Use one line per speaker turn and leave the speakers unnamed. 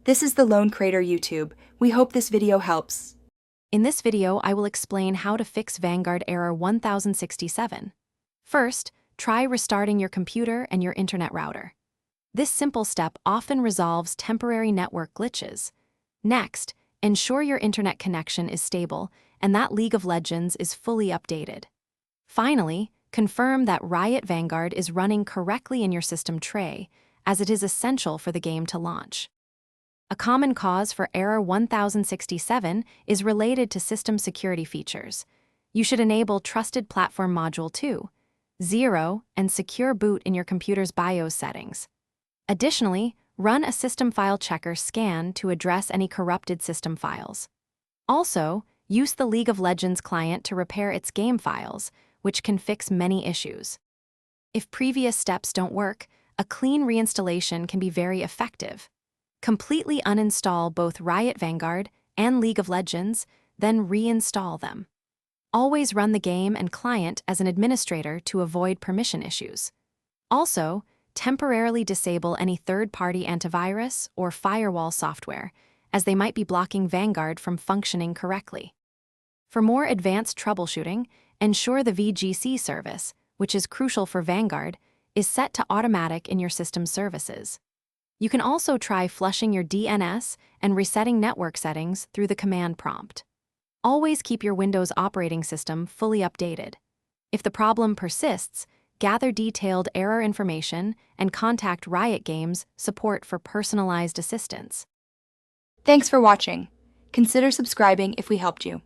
This is the Lone Crater YouTube. We hope this video helps.
In this video, I will explain how to fix Vanguard error 1067. First, try restarting your computer and your internet router. This simple step often resolves temporary network glitches. Next, ensure your internet connection is stable and that League of Legends is fully updated. Finally, confirm that Riot Vanguard is running correctly in your system tray, as it is essential for the game to launch. A common cause for error 1067 is related to system security features. You should enable Trusted Platform Module 2, 0, and Secure Boot in your computer's BIOS settings. Additionally, run a System File Checker scan to address any corrupted system files. Also, use the League of Legends client to repair its game files, which can fix many issues. If previous steps don't work, a clean reinstallation can be very effective. Completely uninstall both Riot Vanguard and League of Legends, then reinstall them. Always run the game and client as an administrator to avoid permission issues. Also, temporarily disable any third-party antivirus or firewall software, as they might be blocking Vanguard from functioning correctly. For more advanced troubleshooting, ensure the VGC service, which is crucial for Vanguard, is set to automatic in your system services. You can also try flushing your DNS and resetting network settings through the command prompt. Always keep your Windows operating system fully updated. If the problem persists, gather detailed error information and contact Riot Games support for personalized assistance.
Thanks for watching. Consider subscribing if we helped you.